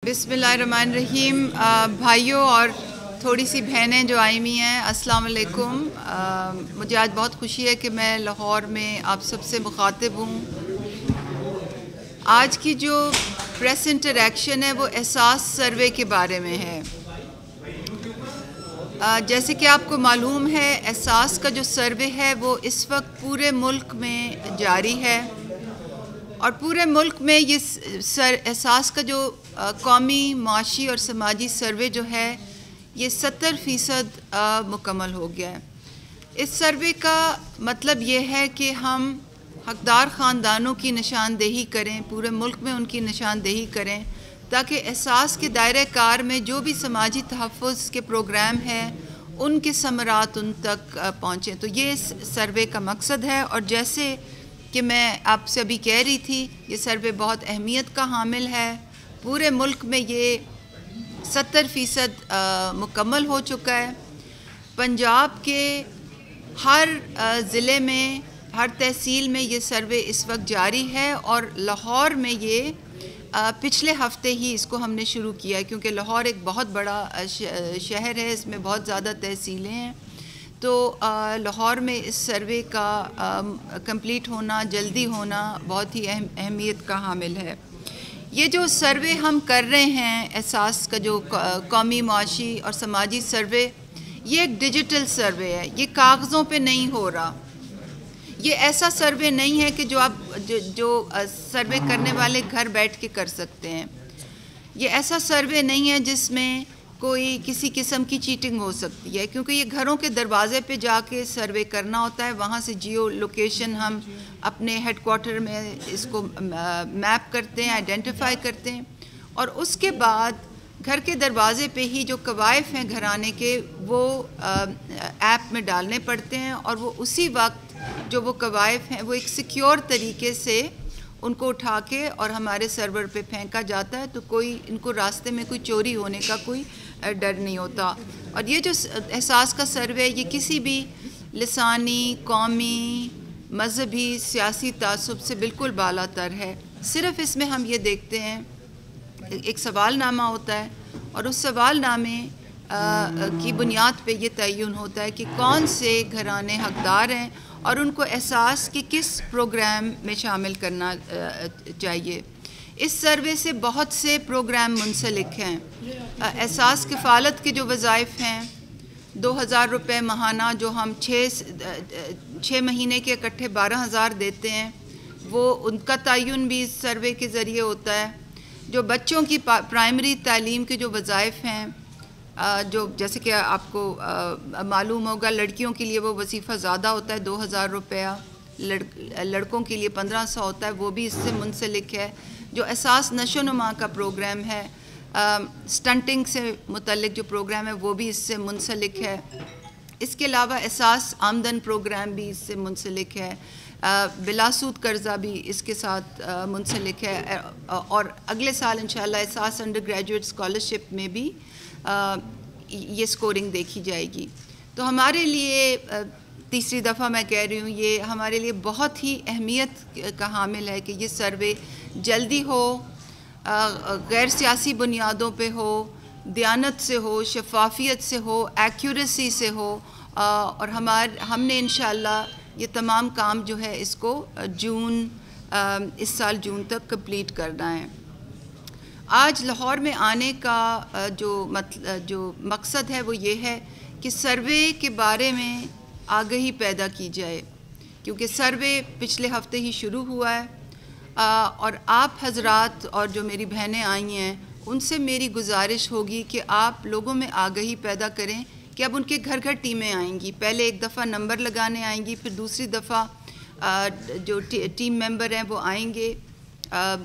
बिस्मिल्लाहिर्रहमानिर्रहीम। भाइयों और थोड़ी सी बहनें जो आई हुई हैं, अस्सलाम वालेकुम। मुझे आज बहुत खुशी है कि मैं लाहौर में आप सबसे मुखातिब हूँ। आज की जो प्रेस इंटरेक्शन है वो एहसास सर्वे के बारे में है। जैसे कि आपको मालूम है, एहसास का जो सर्वे है वो इस वक्त पूरे मुल्क में जारी है और पूरे मुल्क में ये एहसास का जो कौमी, माशी और समाजी सर्वे जो है ये 70% मुकम्मल हो गया है। इस सर्वे का मतलब ये है कि हम हकदार ख़ानदानों की निशानदेही करें, पूरे मुल्क में उनकी निशानदेही करें ताकि एहसास के दायरे कार में जो भी समाजी तहफ़्फ़ुज़ के प्रोग्राम हैं उनके समरात उन तक पहुँचें। तो ये इस सर्वे का मकसद है। और जैसे कि मैं आपसे अभी कह रही थी, ये सर्वे बहुत अहमियत का हामिल है। पूरे मुल्क में ये 70% मुकम्मल हो चुका है। पंजाब के हर ज़िले में, हर तहसील में ये सर्वे इस वक्त जारी है और लाहौर में ये पिछले हफ्ते ही इसको हमने शुरू किया है, क्योंकि लाहौर एक बहुत बड़ा शहर है, इसमें बहुत ज़्यादा तहसीलें हैं। तो लाहौर में इस सर्वे का कंप्लीट होना, जल्दी होना बहुत ही अहमियत का हामिल है। ये जो सर्वे हम कर रहे हैं, एहसास का जो कौमी, माशी और समाजी सर्वे, ये एक डिजिटल सर्वे है, ये कागज़ों पे नहीं हो रहा। ये ऐसा सर्वे नहीं है कि जो आप जो सर्वे करने वाले घर बैठ के कर सकते हैं। ये ऐसा सर्वे नहीं है जिसमें कोई किसी किस्म की चीटिंग हो सकती है, क्योंकि ये घरों के दरवाज़े पे जाके सर्वे करना होता है। वहाँ से जियो लोकेशन हम अपने हेडक्वार्टर में इसको मैप करते हैं, आइडेंटिफाई करते हैं और उसके बाद घर के दरवाज़े पे ही जो कवायफ हैं घराने के, वो ऐप में डालने पड़ते हैं और वो उसी वक्त जो वो कवायफ हैं वो एक सिक्योर तरीके से उनको उठा के और हमारे सर्वर पे फेंका जाता है। तो कोई इनको रास्ते में कोई चोरी होने का कोई डर नहीं होता। और ये जो एहसास का सर्वे ये किसी भी लिसानी, कौमी, मजहबी, सियासी तासुब से बिल्कुल बालातर है। सिर्फ़ इसमें हम ये देखते हैं, एक सवालनामा होता है और उस सवालनामे की बुनियाद पे ये तयन होता है कि कौन से घराने हकदार हैं और उनको एहसास के किस प्रोग्राम में शामिल करना चाहिए। इस सर्वे से बहुत से प्रोग्राम मुंसलिक हैं। एहसास किफ़ालत के जो वज़ाइफ हैं, 2000 रुपये माहाना जो हम 6 महीने के इकट्ठे 12,000 देते हैं, वो उनका तयन भी इस सर्वे के ज़रिए होता है। जो बच्चों की प्राइमरी तालीम के जो वज़ाइफ हैं, जो जैसे कि आपको मालूम होगा, लड़कियों के लिए वो वजीफ़ा ज़्यादा होता है, 2000 रुपया, लड़कों के लिए 1500 होता है, वो भी इससे मुंसलिक है। जो एहसास नशोनुमा का प्रोग्राम है, स्टंटिंग से मुतल्लिक जो प्रोग्राम है वो भी इससे मुंसलिक है। इसके अलावा एहसास आमदन प्रोग्राम भी इससे मुंसलिक है। बिलासूद कर्ज़ा भी इसके साथ मुंसलिक है और अगले साल इंशाअल्लाह एहसास अंडर ग्रेजुएट स्कॉलरशिप में भी ये स्कोरिंग देखी जाएगी। तो हमारे लिए तीसरी दफ़ा मैं कह रही हूँ, ये हमारे लिए बहुत ही अहमियत का हामिल है कि ये सर्वे जल्दी हो, गैर सियासी बुनियादों पे हो, दियानत से हो, शफाफियत से हो, एक्यूरेसी से हो और हमने इंशाअल्लाह ये तमाम काम जो है इसको इस साल जून तक कंप्लीट करना है। आज लाहौर में आने का जो मकसद है वो ये है कि सर्वे के बारे में आगाही पैदा की जाए, क्योंकि सर्वे पिछले हफ्ते ही शुरू हुआ है और आप हजरात और जो मेरी बहनें आई हैं उनसे मेरी गुजारिश होगी कि आप लोगों में आगाही पैदा करें कि अब उनके घर घर टीमें आएंगी। पहले एक दफ़ा नंबर लगाने आएंगी, फिर दूसरी दफ़ा जो टीम मेंबर हैं वो आएंगे,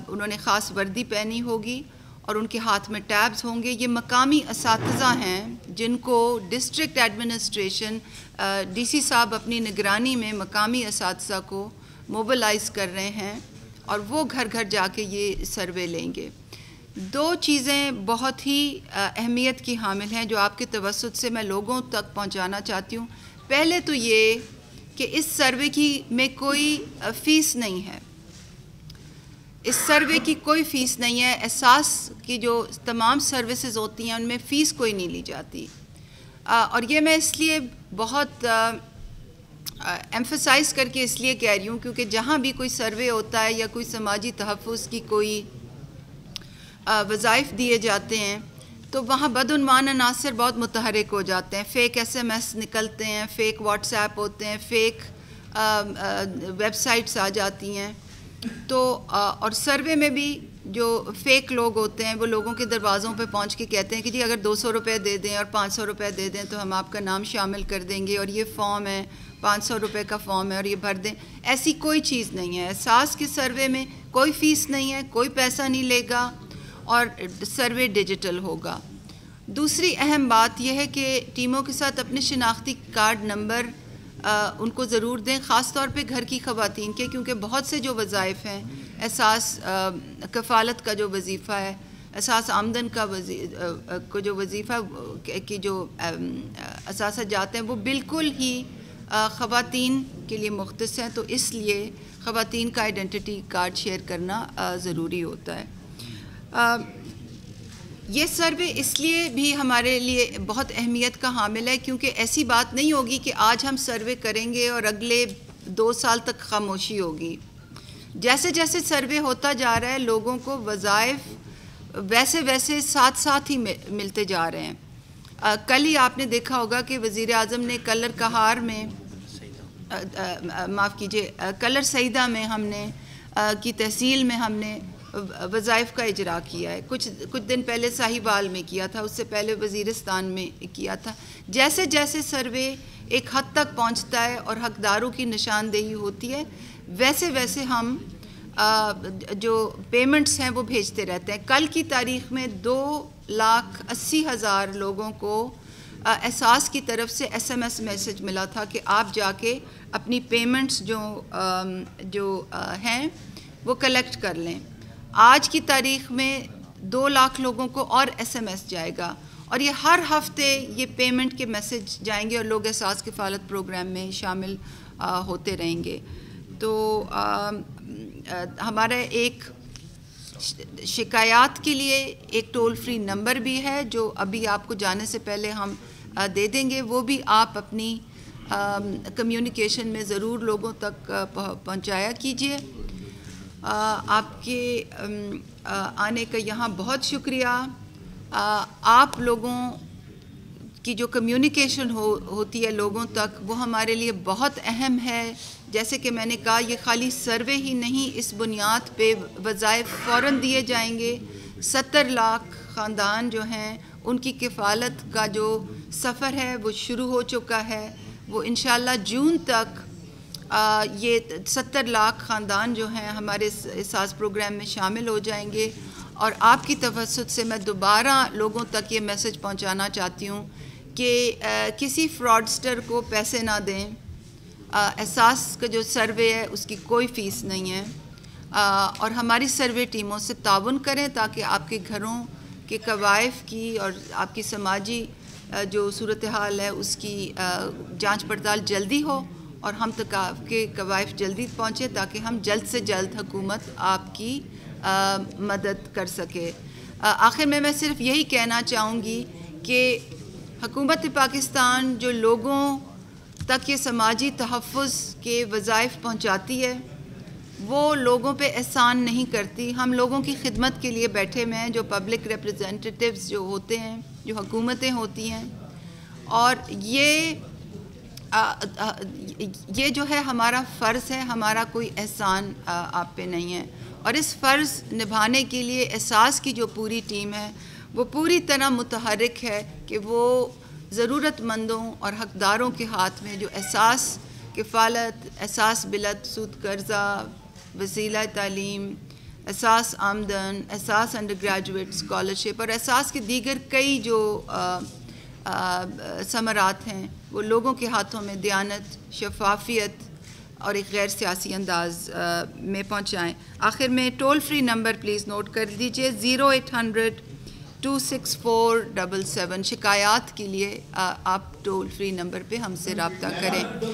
उन्होंने ख़ास वर्दी पहनी होगी और उनके हाथ में टैब्स होंगे। ये मकामी असातिज़ा हैं जिनको डिस्ट्रिक्ट एडमिनिस्ट्रेशन, डीसी साहब अपनी निगरानी में मकामी असातिज़ा को मोबिलाइज़ कर रहे हैं और वो घर घर जाके ये सर्वे लेंगे। दो चीज़ें बहुत ही अहमियत की हामिल हैं जो आपके तवस्सुत से मैं लोगों तक पहुंचाना चाहती हूँ। पहले तो ये कि इस सर्वे में कोई फ़ीस नहीं है। इस सर्वे की कोई फ़ीस नहीं है। एहसास की जो तमाम सर्विसेज होती हैं उनमें फ़ीस कोई नहीं ली जाती। और ये मैं इसलिए बहुत एम्फसाइज़ करके इसलिए कह रही हूँ क्योंकि जहाँ भी कोई सर्वे होता है या कोई समाजी तहफ़्फ़ुज़ की कोई वज़ाइफ दिए जाते हैं तो वहाँ बदउनवान अनासर बहुत मुतहरिक हो जाते हैं। फ़ेक SMS निकलते हैं, फ़ेक व्हाट्सएप होते हैं, फ़ेक वेबसाइट्स आ जाती हैं। तो और सर्वे में भी जो फ़ेक लोग होते हैं वो लोगों के दरवाज़ों पे पहुंच के कहते हैं कि जी अगर 200 रुपये दे दें और 500 रुपये दे दें तो हम आपका नाम शामिल कर देंगे और ये फॉर्म है, 500 रुपये का फॉर्म है और ये भर दें। ऐसी कोई चीज़ नहीं है। एहसास के सर्वे में कोई फ़ीस नहीं है, कोई पैसा नहीं लेगा और सर्वे डिजिटल होगा। दूसरी अहम बात यह है कि टीमों के साथ अपने शनाख्ती कार्ड नंबर उनको ज़रूर दें, ख़ास तौर पे घर की ख़वातीन के, क्योंकि बहुत से जो वज़ाइफ हैं, एहसास कफ़ालत का जो वजीफ़ा है, एहसास आमदन का को जो वजीफ़ा की जो असासा जाते हैं वो बिल्कुल ही ख़वातीन के लिए मुख्तस हैं। तो इसलिए ख़वातीन का आइडेंटिटी कार्ड शेयर करना ज़रूरी होता है। ये सर्वे इसलिए भी हमारे लिए बहुत अहमियत का हामिल है क्योंकि ऐसी बात नहीं होगी कि आज हम सर्वे करेंगे और अगले 2 साल तक खामोशी होगी। जैसे जैसे सर्वे होता जा रहा है लोगों को वज़ाइफ वैसे वैसे साथ साथ ही मिलते जा रहे हैं। कल ही आपने देखा होगा कि वज़ीर आज़म ने कलर कहार में माफ़ कीजिए कलर सईदा में हमने की तहसील में हमने वज़ाइफ का इजरा किया है। कुछ दिन पहले साहिवाल में किया था, उससे पहले वज़ीरिस्तान में किया था। जैसे जैसे सर्वे एक हद तक पहुंचता है और हकदारों की निशानदेही होती है वैसे वैसे हम जो पेमेंट्स हैं वो भेजते रहते हैं। कल की तारीख़ में 2,80,000 लोगों को एहसास की तरफ से SMS मैसेज मिला था कि आप जाके अपनी पेमेंट्स जो हैं वो कलेक्ट कर लें। आज की तारीख़ में 2 लाख लोगों को और SMS जाएगा और ये हर हफ्ते ये पेमेंट के मैसेज जाएंगे और लोग एहसास किफ़ालत प्रोग्राम में शामिल होते रहेंगे। तो हमारा एक शिकायत के लिए एक टोल फ्री नंबर भी है जो अभी आपको जाने से पहले हम दे देंगे। वो भी आप अपनी कम्युनिकेशन में ज़रूर लोगों तक पहुंचाया कीजिए। आपके आने का यहाँ बहुत शुक्रिया। आप लोगों की जो कम्युनिकेशन होती है लोगों तक वो हमारे लिए बहुत अहम है। जैसे कि मैंने कहा ये खाली सर्वे ही नहीं, इस बुनियाद पे वज़ाइफ फ़ौरन दिए जाएंगे। 70 लाख ख़ानदान जो हैं उनकी किफ़ालत का जो सफ़र है वो शुरू हो चुका है। वो इंशाअल्लाह जून तक ये 70 लाख ख़ानदान जो हैं हमारे एहसास प्रोग्राम में शामिल हो जाएंगे। और आपकी तवस्सुत से मैं दोबारा लोगों तक ये मैसेज पहुंचाना चाहती हूँ कि किसी फ्रॉडस्टर को पैसे ना दें। एहसास का जो सर्वे है उसकी कोई फ़ीस नहीं है। और हमारी सर्वे टीमों से ताउन करें ताकि आपके घरों के कवायफ की और आपकी समाजी जो सूरत हाल है उसकी जांच पड़ताल जल्दी हो और हम तक आपके कवायफ जल्दी पहुँचे ताकि हम जल्द से जल्द हुकूमत आपकी मदद कर सके। आखिर में मैं सिर्फ यही कहना चाहूँगी कि हुकूमत पाकिस्तान जो लोगों तक ये समाजी तहफ़्फ़ुज़ के वज़ाइफ पहुँचाती है वो लोगों पे एहसान नहीं करती। हम लोगों की खिदमत के लिए बैठे हुए हैं, जो पब्लिक रिप्रेजेंटेटिव्स जो होते हैं, जो हुकूमतें होती हैं। और ये जो है हमारा फ़र्ज़ है, हमारा कोई एहसान आप पे नहीं है। और इस फ़र्ज़ निभाने के लिए एहसास की जो पूरी टीम है वो पूरी तरह मुतहर्रिक है कि वो ज़रूरतमंदों और हकदारों के हाथ में जो एहसास किफ़ालत, एहसास बिलत सूद कर्ज़ा, वसीला तालीम, एहसास आमदन, एहसास अंडर ग्रेजुएट स्कॉलरशिप और एहसास के दीगर कई जो समरात हैं वो लोगों के हाथों में दयानत, शफाफियत और एक गैर सियासी अंदाज में पहुँचाएँ। आखिर में toll free number please note कर लीजिए 0800 26477। शिकायत के लिए आप टोल फ्री नंबर पे हमसे रब्ता करें।